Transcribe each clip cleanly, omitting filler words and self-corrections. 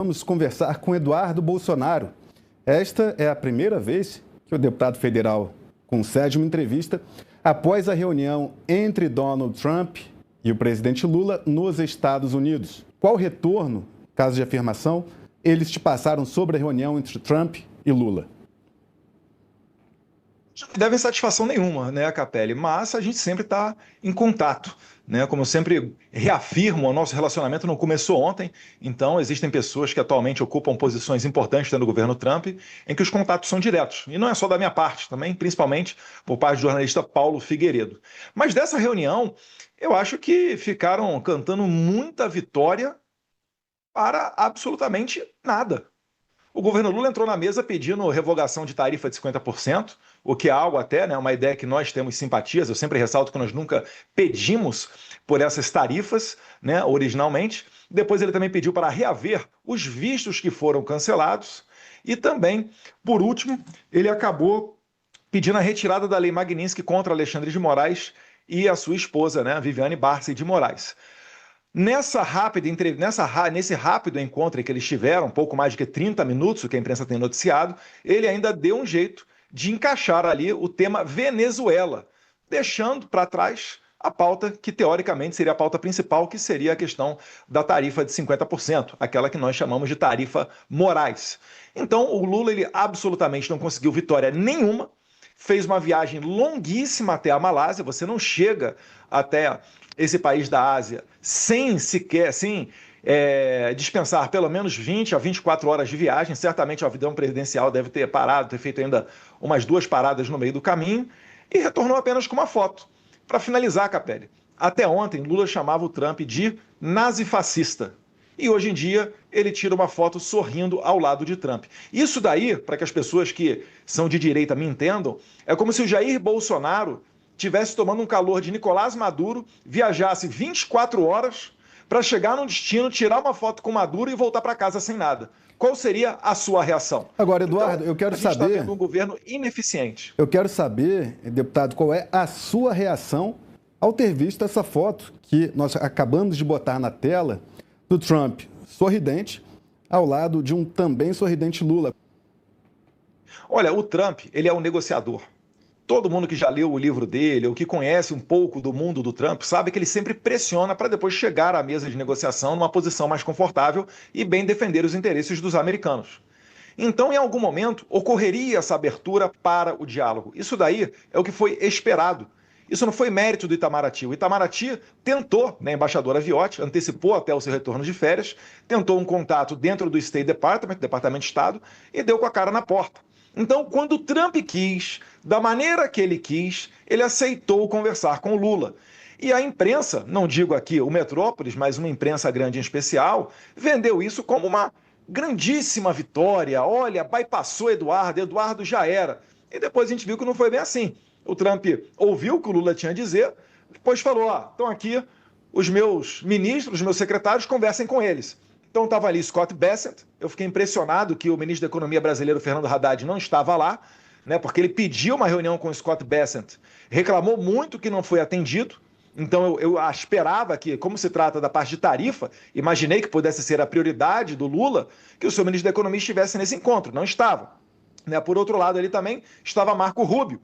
Vamos conversar com Eduardo Bolsonaro. Esta é a primeira vez que o deputado federal concede uma entrevista após a reunião entre Donald Trump e o presidente Lula nos Estados Unidos. Qual retorno, caso de afirmação, eles te passaram sobre a reunião entre Trump e Lula? Não devem satisfação nenhuma, né, Capelli? Mas a gente sempre está em contato, né? Como eu sempre reafirmo, o nosso relacionamento não começou ontem, então existem pessoas que atualmente ocupam posições importantes dentro do governo Trump, em que os contatos são diretos. E não é só da minha parte, também, principalmente por parte do jornalista Paulo Figueiredo. Mas dessa reunião, eu acho que ficaram cantando muita vitória para absolutamente nada. O governo Lula entrou na mesa pedindo revogação de tarifa de 50%, o que é algo até, né, uma ideia que nós temos simpatias. Eu sempre ressalto que nós nunca pedimos por essas tarifas, né, originalmente. Depois ele também pediu para reaver os vistos que foram cancelados. E também, por último, ele acabou pedindo a retirada da Lei Magnitsky contra Alexandre de Moraes e a sua esposa, né, Viviane Barça de Moraes. Nesse rápido encontro em que eles tiveram, um pouco mais de 30 minutos, o que a imprensa tem noticiado, ele ainda deu um jeito de encaixar ali o tema Venezuela, deixando para trás a pauta que teoricamente seria a pauta principal, que seria a questão da tarifa de 50%, aquela que nós chamamos de tarifa Moraes. Então o Lula ele absolutamente não conseguiu vitória nenhuma, fez uma viagem longuíssima até a Malásia. Você não chega até esse país da Ásia sem dispensar pelo menos 20 a 24 horas de viagem. Certamente o avião presidencial deve ter parado, ter feito ainda umas 2 paradas no meio do caminho, e retornou apenas com uma foto. Para finalizar, Capelli, até ontem Lula chamava o Trump de nazifascista. E hoje em dia ele tira uma foto sorrindo ao lado de Trump. Isso daí, para que as pessoas que são de direita me entendam, é como se o Jair Bolsonaro tivesse tomando um calor de Nicolás Maduro, viajasse 24 horas para chegar num destino, tirar uma foto com Maduro e voltar para casa sem nada. Qual seria a sua reação? Agora, Eduardo, então, eu quero a gente saber... está vendo um governo ineficiente. Eu quero saber, deputado, qual é a sua reação ao ter visto essa foto que nós acabamos de botar na tela do Trump sorridente ao lado de um também sorridente Lula. Olha, o Trump, ele é um negociador. Todo mundo que já leu o livro dele, ou que conhece um pouco do mundo do Trump, sabe que ele sempre pressiona para depois chegar à mesa de negociação numa posição mais confortável e bem defender os interesses dos americanos. Então, em algum momento, ocorreria essa abertura para o diálogo. Isso daí é o que foi esperado. Isso não foi mérito do Itamaraty. O Itamaraty tentou, né, a embaixadora Viotti, antecipou até o seu retorno de férias, tentou um contato dentro do State Department, Departamento de Estado, e deu com a cara na porta. Então, quando o Trump quis, da maneira que ele quis, ele aceitou conversar com o Lula. E a imprensa, não digo aqui o Metrópolis, mas uma imprensa grande em especial, vendeu isso como uma grandíssima vitória. Olha, bypassou Eduardo já era. E depois a gente viu que não foi bem assim. O Trump ouviu o que o Lula tinha a dizer, depois falou, estão aqui os meus ministros, os meus secretários, conversem com eles. Então estava ali Scott Bessent. Eu fiquei impressionado que o ministro da Economia brasileiro, Fernando Haddad, não estava lá, né, porque ele pediu uma reunião com o Scott Bessent, reclamou muito que não foi atendido. Então eu esperava que, como se trata da parte de tarifa, imaginei que pudesse ser a prioridade do Lula, que o seu ministro da Economia estivesse nesse encontro. Não estava. Né? Por outro lado, ali também estava Marco Rubio,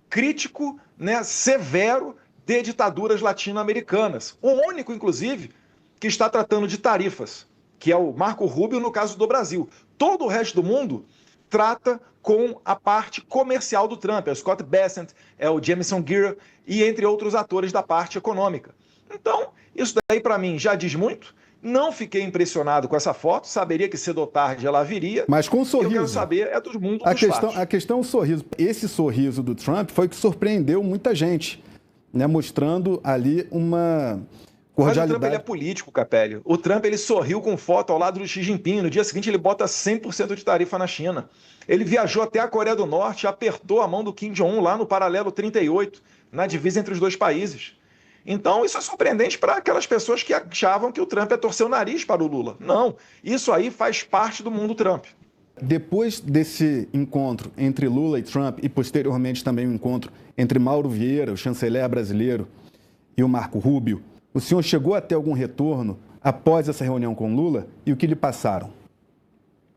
crítico, né, severo de ditaduras latino-americanas. O único, inclusive, que está tratando de tarifas, que é o Marco Rubio no caso do Brasil. Todo o resto do mundo trata com a parte comercial do Trump. É o Scott Bessent, é o Jamieson Greer e entre outros atores da parte econômica. Então, isso daí para mim já diz muito. Não fiquei impressionado com essa foto, saberia que cedo ou tarde ela viria. Mas com um sorriso. Eu quero saber é do mundo a dos questão, fatos. A questão é o sorriso. Esse sorriso do Trump foi o que surpreendeu muita gente, né, mostrando ali uma cordialidade. Mas o Trump ele é político, Capelli. O Trump ele sorriu com foto ao lado do Xi Jinping. No dia seguinte ele bota 100% de tarifa na China. Ele viajou até a Coreia do Norte, apertou a mão do Kim Jong-un lá no paralelo 38, na divisa entre os dois países. Então, isso é surpreendente para aquelas pessoas que achavam que o Trump ia torcer o nariz para o Lula. Não, isso aí faz parte do mundo Trump. Depois desse encontro entre Lula e Trump e posteriormente também o encontro entre Mauro Vieira, o chanceler brasileiro, e o Marco Rubio, o senhor chegou a ter algum retorno após essa reunião com Lula e o que lhe passaram?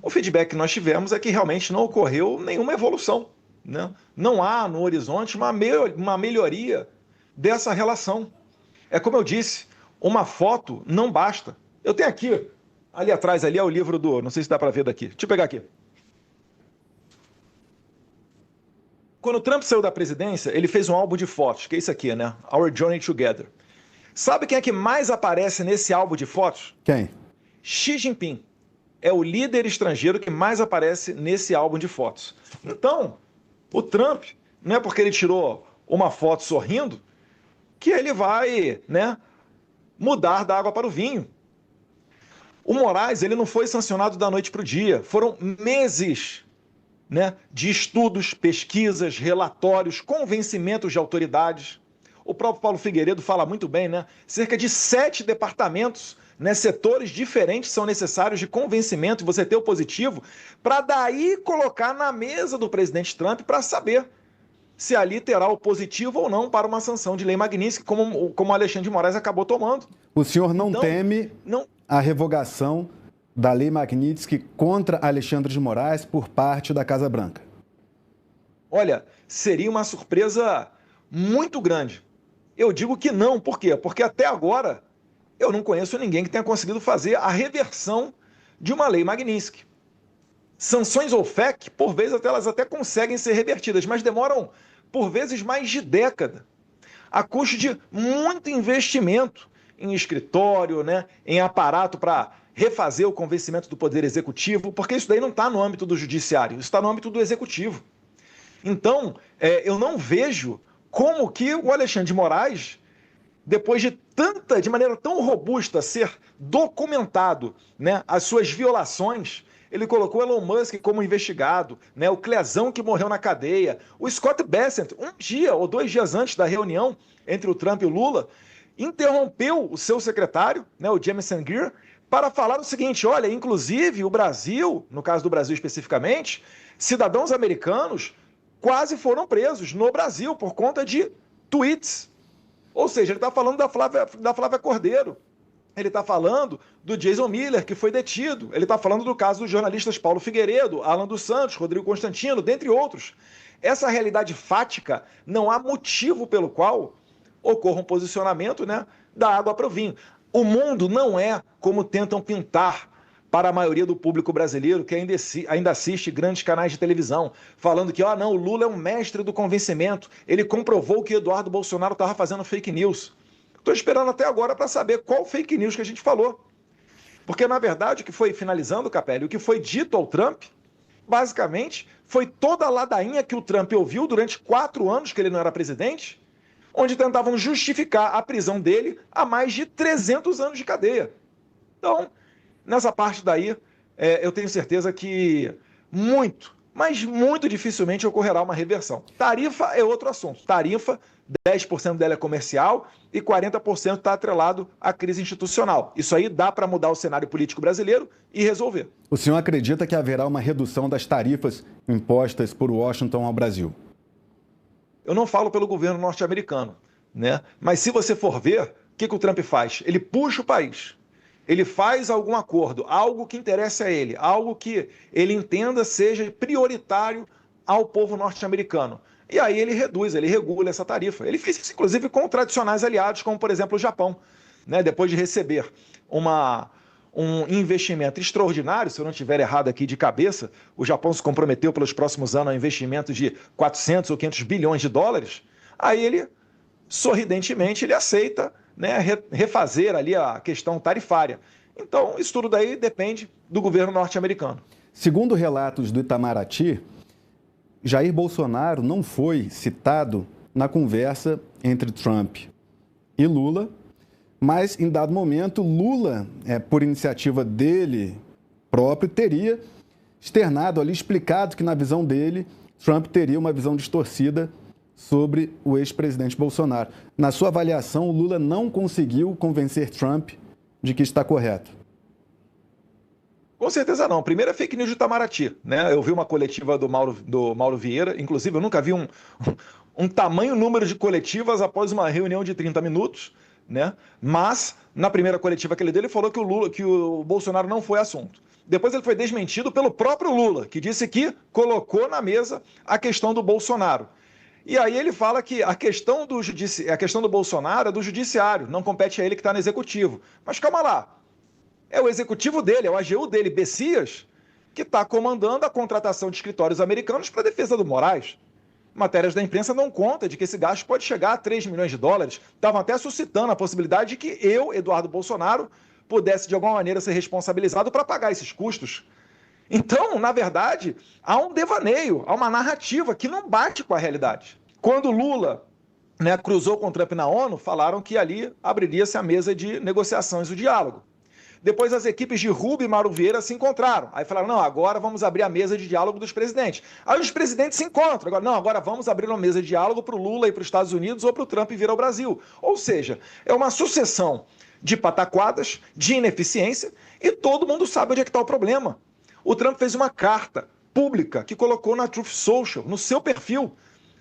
O feedback que nós tivemos é que realmente não ocorreu nenhuma evolução, né? Não há no horizonte uma melhoria dessa relação. É como eu disse, uma foto não basta. Eu tenho aqui, ali atrás, ali é o livro do... Não sei se dá para ver daqui. Deixa eu pegar aqui. Quando o Trump saiu da presidência, ele fez um álbum de fotos, que é isso aqui, né? Our Journey Together. Sabe quem é que mais aparece nesse álbum de fotos? Quem? Xi Jinping. É o líder estrangeiro que mais aparece nesse álbum de fotos. Então, o Trump, não é porque ele tirou uma foto sorrindo que ele vai, né, mudar da água para o vinho. O Moraes, ele não foi sancionado da noite para o dia. Foram meses, né, de estudos, pesquisas, relatórios, convencimentos de autoridades. O próprio Paulo Figueiredo fala muito bem, né? Cerca de 7 departamentos, né, setores diferentes são necessários de convencimento, você ter o positivo, para daí colocar na mesa do presidente Trump para saber se ali terá o positivo ou não para uma sanção de lei Magnitsky, como o Alexandre de Moraes acabou tomando. O senhor não teme a revogação da lei Magnitsky contra Alexandre de Moraes por parte da Casa Branca? Olha, seria uma surpresa muito grande. Eu digo que não, por quê? Porque até agora eu não conheço ninguém que tenha conseguido fazer a reversão de uma lei Magnitsky. Sanções OFAC, por vezes elas até conseguem ser revertidas, mas demoram por vezes mais de década, a custo de muito investimento em escritório, né, em aparato para refazer o convencimento do Poder Executivo, porque isso daí não está no âmbito do Judiciário, isso está no âmbito do Executivo. Então, eu não vejo como que o Alexandre de Moraes, depois de maneira tão robusta, ser documentado, né, as suas violações, ele colocou Elon Musk como investigado, né, o Clezão que morreu na cadeia, o Scott Bessent, um dia ou 2 dias antes da reunião entre o Trump e o Lula, interrompeu o seu secretário, né, o Jamieson Greer, para falar o seguinte: olha, inclusive o Brasil, no caso do Brasil especificamente, cidadãos americanos quase foram presos no Brasil por conta de tweets. Ou seja, ele está falando da Flávia Cordeiro. Ele está falando do Jason Miller, que foi detido. Ele está falando do caso dos jornalistas Paulo Figueiredo, Alan dos Santos, Rodrigo Constantino, dentre outros. Essa realidade fática, não há motivo pelo qual ocorra um posicionamento, né, da água para o vinho. O mundo não é como tentam pintar para a maioria do público brasileiro que ainda assiste grandes canais de televisão, falando que, não, o Lula é um mestre do convencimento, ele comprovou que Eduardo Bolsonaro estava fazendo fake news. Estou esperando até agora para saber qual fake news que a gente falou. Porque, na verdade, o que foi, finalizando, Capelli, o que foi dito ao Trump, basicamente, foi toda a ladainha que o Trump ouviu durante 4 anos que ele não era presidente, onde tentavam justificar a prisão dele a mais de 300 anos de cadeia. Então, nessa parte daí, eu tenho certeza que muito, mas muito dificilmente ocorrerá uma reversão. Tarifa é outro assunto. Tarifa, 10% dela é comercial e 40% está atrelado à crise institucional. Isso aí dá para mudar o cenário político brasileiro e resolver. O senhor acredita que haverá uma redução das tarifas impostas por Washington ao Brasil? Eu não falo pelo governo norte-americano, né? Mas se você for ver, o que o Trump faz? Ele puxa o país. Ele faz algum acordo, algo que interesse a ele, algo que ele entenda seja prioritário ao povo norte-americano. E aí ele reduz, ele regula essa tarifa. Ele fez isso, inclusive, com tradicionais aliados, como, por exemplo, o Japão. Né? Depois de receber um investimento extraordinário, se eu não estiver errado aqui de cabeça, o Japão se comprometeu pelos próximos anos a um investimento de 400 ou 500 bilhões de dólares, aí ele, sorridentemente, ele aceita, né, refazer ali a questão tarifária. Então, isso tudo daí depende do governo norte-americano. Segundo relatos do Itamaraty, Jair Bolsonaro não foi citado na conversa entre Trump e Lula, mas, em dado momento, Lula, por iniciativa dele próprio, teria externado ali, explicado que, na visão dele, Trump teria uma visão distorcida sobre o ex-presidente Bolsonaro. Na sua avaliação, o Lula não conseguiu convencer Trump de que está correto? Com certeza não. Primeiro é fake news do Itamaraty, né? Eu vi uma coletiva do Mauro Vieira, inclusive eu nunca vi um tamanho número de coletivas após uma reunião de 30 minutos, né? Mas, na primeira coletiva que ele deu, ele falou que o Bolsonaro não foi assunto. Depois ele foi desmentido pelo próprio Lula, que disse que colocou na mesa a questão do Bolsonaro. E aí ele fala que a questão do Bolsonaro é do judiciário, não compete a ele que está no executivo. Mas calma lá, é o executivo dele, é o AGU dele, Bessias, que está comandando a contratação de escritórios americanos para a defesa do Moraes. Matérias da imprensa dão conta de que esse gasto pode chegar a 3 milhões de dólares. Estavam até suscitando a possibilidade de que eu, Eduardo Bolsonaro, pudesse de alguma maneira ser responsabilizado para pagar esses custos. Então, na verdade, há um devaneio, há uma narrativa que não bate com a realidade. Quando Lula, cruzou com o Trump na ONU, falaram que ali abriria-se a mesa de negociações, o diálogo. Depois as equipes de Rubio e Mauro Vieira se encontraram. Aí falaram, não, agora vamos abrir a mesa de diálogo dos presidentes. Aí os presidentes se encontram. Agora vamos abrir uma mesa de diálogo para o Lula ir para os Estados Unidos ou para o Trump vir ao Brasil. Ou seja, é uma sucessão de pataquadas, de ineficiência, e todo mundo sabe onde é que está o problema. O Trump fez uma carta pública que colocou na Truth Social, no seu perfil,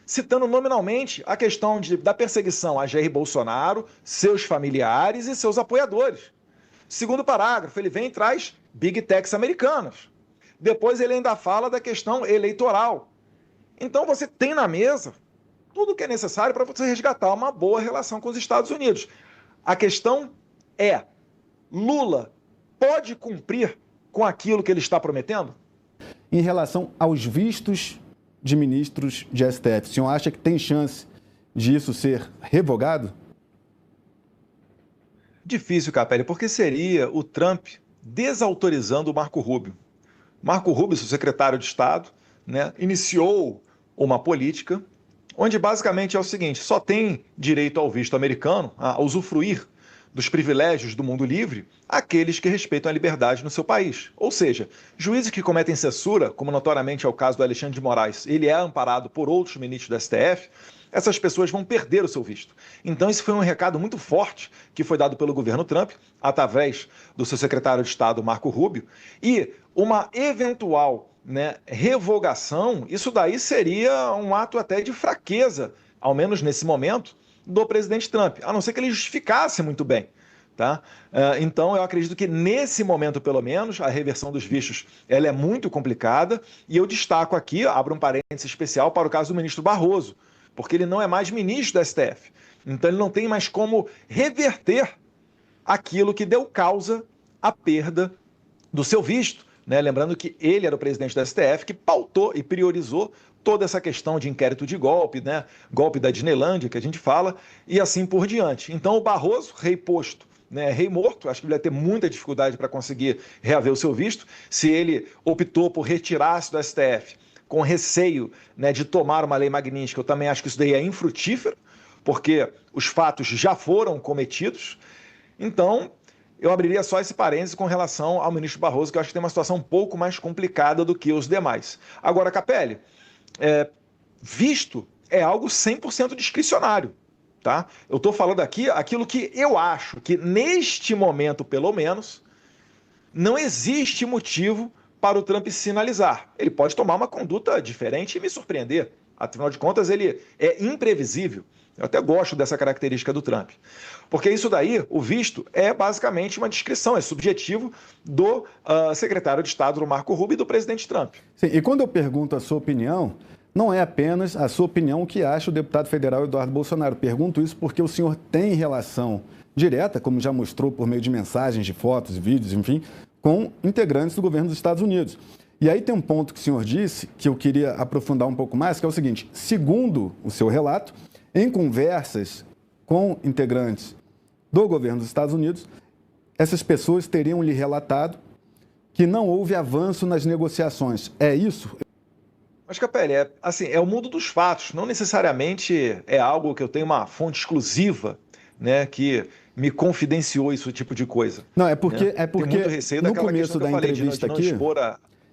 citando nominalmente a questão da perseguição a Jair Bolsonaro, seus familiares e seus apoiadores. Segundo parágrafo, ele vem e traz Big Techs americanas. Depois ele ainda fala da questão eleitoral. Então você tem na mesa tudo o que é necessário para você resgatar uma boa relação com os Estados Unidos. A questão é, Lula pode cumprir com aquilo que ele está prometendo? Em relação aos vistos de ministros de STF, o senhor acha que tem chance de isso ser revogado? Difícil, Capelli, porque seria o Trump desautorizando o Marco Rubio. Marco Rubio, seu secretário de Estado, iniciou uma política onde basicamente é o seguinte, só tem direito ao visto americano, a usufruir dos privilégios do mundo livre, aqueles que respeitam a liberdade no seu país. Ou seja, juízes que cometem censura, como notoriamente é o caso do Alexandre de Moraes, ele é amparado por outros ministros do STF, essas pessoas vão perder o seu visto. Então esse foi um recado muito forte que foi dado pelo governo Trump, através do seu secretário de Estado, Marco Rubio, e uma eventual revogação, isso daí seria um ato até de fraqueza, ao menos nesse momento, do presidente Trump, a não ser que ele justificasse muito bem. Tá? Então, eu acredito que nesse momento, pelo menos, a reversão dos vistos ela é muito complicada, e eu destaco aqui, abro um parênteses especial para o caso do ministro Barroso, porque ele não é mais ministro da STF. Então, ele não tem mais como reverter aquilo que deu causa à perda do seu visto. Lembrando que ele era o presidente da STF que pautou e priorizou toda essa questão de inquérito de golpe, golpe da Disneylândia, que a gente fala, e assim por diante. Então, o Barroso, rei posto, rei morto, acho que ele vai ter muita dificuldade para conseguir reaver o seu visto, se ele optou por retirar-se do STF com receio de tomar uma lei magnífica. Eu também acho que isso daí é infrutífero, porque os fatos já foram cometidos. Então, eu abriria só esse parênteses com relação ao ministro Barroso, que eu acho que tem uma situação um pouco mais complicada do que os demais. Agora, Capelli, visto é algo 100% discricionário. Tá? Eu estou falando aqui aquilo que eu acho que, neste momento, pelo menos, não existe motivo para o Trump sinalizar. Ele pode tomar uma conduta diferente e me surpreender. Afinal de contas, ele é imprevisível. Eu até gosto dessa característica do Trump. Porque isso daí, o visto, é basicamente uma descrição, é subjetivo do secretário de Estado, do Marco Rubio, e do presidente Trump. Sim, e quando eu pergunto a sua opinião, não é apenas a sua opinião que acha o deputado federal Eduardo Bolsonaro. Pergunto isso porque o senhor tem relação direta, como já mostrou por meio de mensagens, de fotos, vídeos, enfim, com integrantes do governo dos Estados Unidos. E aí tem um ponto que o senhor disse, que eu queria aprofundar um pouco mais, que é o seguinte: segundo o seu relato, em conversas com integrantes do governo dos Estados Unidos, essas pessoas teriam lhe relatado que não houve avanço nas negociações. É isso? Mas, Capelli, é o mundo dos fatos. Não necessariamente é algo que eu tenho uma fonte exclusiva, que me confidenciou esse tipo de coisa. Não, é porque Tem muito receio no começo da entrevista aqui...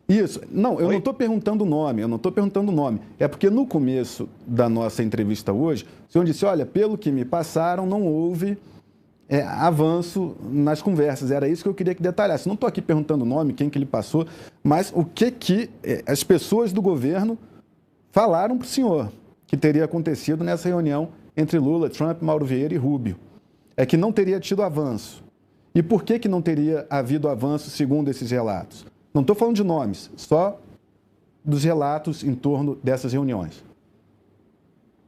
Isso. Não, eu não estou perguntando o nome, É porque no começo da nossa entrevista hoje, o senhor disse, olha, pelo que me passaram, não houve avanço nas conversas. Era isso que eu queria que detalhasse. Não estou aqui perguntando o nome, quem que ele passou, mas o que as pessoas do governo falaram para o senhor que teria acontecido nessa reunião entre Lula, Trump, Mauro Vieira e Rubio. É que não teria tido avanço. E por que não teria havido avanço segundo esses relatos? Não estou falando de nomes, só dos relatos em torno dessas reuniões.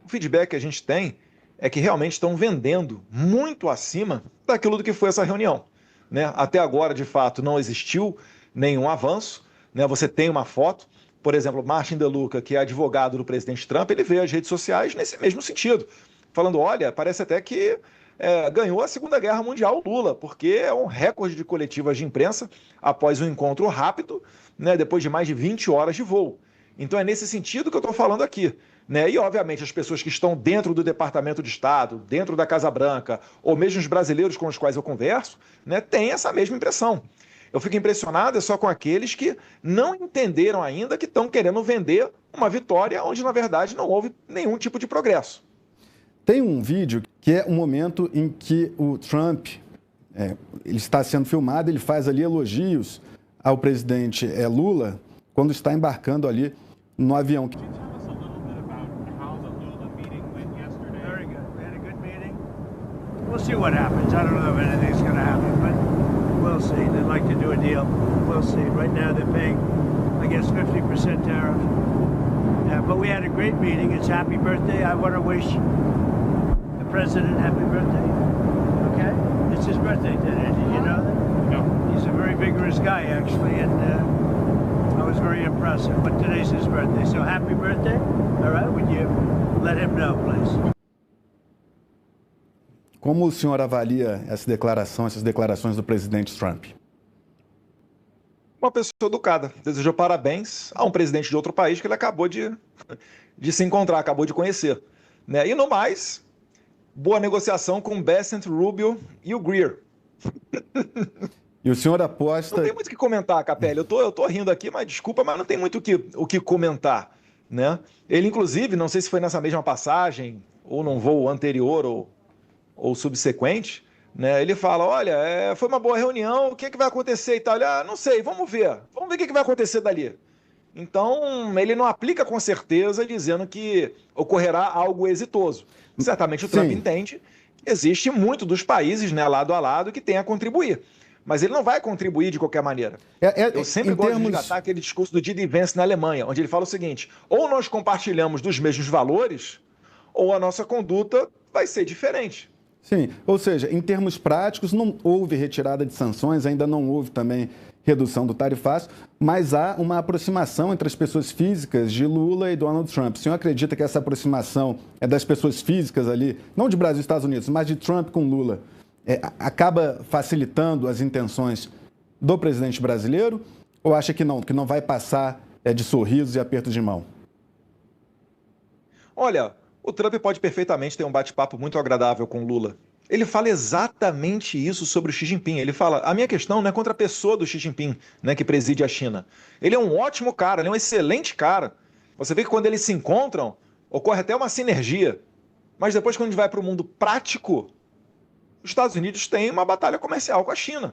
O feedback que a gente tem é que realmente estão vendendo muito acima daquilo do que foi essa reunião, né? Até agora, de fato, não existiu nenhum avanço, né? Você tem uma foto, por exemplo, Martin DeLuca, que é advogado do presidente Trump, ele vê as redes sociais nesse mesmo sentido, falando, olha, parece até que ganhou a Segunda Guerra Mundial o Lula, porque é um recorde de coletivas de imprensa após um encontro rápido, né? Depois de mais de 20 horas de voo. Então é nesse sentido que eu estou falando aqui. Né? E, obviamente, as pessoas que estão dentro do Departamento de Estado, dentro da Casa Branca, ou mesmo os brasileiros com os quais eu converso, né, têm essa mesma impressão. Eu fico impressionado só com aqueles que não entenderam ainda que estão querendo vender uma vitória onde, na verdade, não houve nenhum tipo de progresso. Tem um vídeo que é um momento em que o Trump ele está sendo filmado, ele faz ali elogios ao presidente Lula quando está embarcando ali no avião. We'll see what happens. I don't know if anything's going to happen, but we'll see. They'd like to do a deal. We'll see. Right now they're paying, I guess, 50% tariff. But we had a great meeting. It's happy birthday. I want to wish the president happy birthday. Okay? It's his birthday today. Did you know that? No. He's a very vigorous guy, actually, and I was very impressed. But today's his birthday. So happy birthday. All right? Would you let him know, please? Como o senhor avalia essas declarações do presidente Trump? Uma pessoa educada. Desejou parabéns a um presidente de outro país que ele acabou de se encontrar, acabou de conhecer. Né? E no mais, boa negociação com Bessent, Rubio e o Greer. E o senhor aposta... Não tem muito o que comentar, Capelli. Eu tô rindo aqui, mas desculpa, mas não tem muito o que comentar. Né? Ele, inclusive, não sei se foi nessa mesma passagem, ou num voo anterior, ou subsequente, né? Ele fala, olha, foi uma boa reunião, o que vai acontecer e tal? Ele, não sei, vamos ver o que vai acontecer dali. Então, ele não aplica com certeza dizendo que ocorrerá algo exitoso. Certamente o Trump entende que existe muito dos países, né, lado a lado, que tem a contribuir. Mas ele não vai contribuir de qualquer maneira. Eu sempre gosto de resgatar aquele discurso do Didi Vance na Alemanha, onde ele fala o seguinte, ou nós compartilhamos dos mesmos valores, ou a nossa conduta vai ser diferente. Sim, ou seja, em termos práticos, não houve retirada de sanções, ainda não houve também redução do tarifaço, mas há uma aproximação entre as pessoas físicas de Lula e Donald Trump. O senhor acredita que essa aproximação é das pessoas físicas ali, não de Brasil e Estados Unidos, mas de Trump com Lula, acaba facilitando as intenções do presidente brasileiro? Ou acha que não vai passar de sorrisos e apertos de mão? Olha... O Trump pode perfeitamente ter um bate-papo muito agradável com Lula. Ele fala exatamente isso sobre o Xi Jinping. Ele fala, a minha questão não é contra a pessoa do Xi Jinping, né, que preside a China. Ele é um ótimo cara, ele é um excelente cara. Você vê que quando eles se encontram, ocorre até uma sinergia. Mas depois, quando a gente vai para o mundo prático, os Estados Unidos têm uma batalha comercial com a China.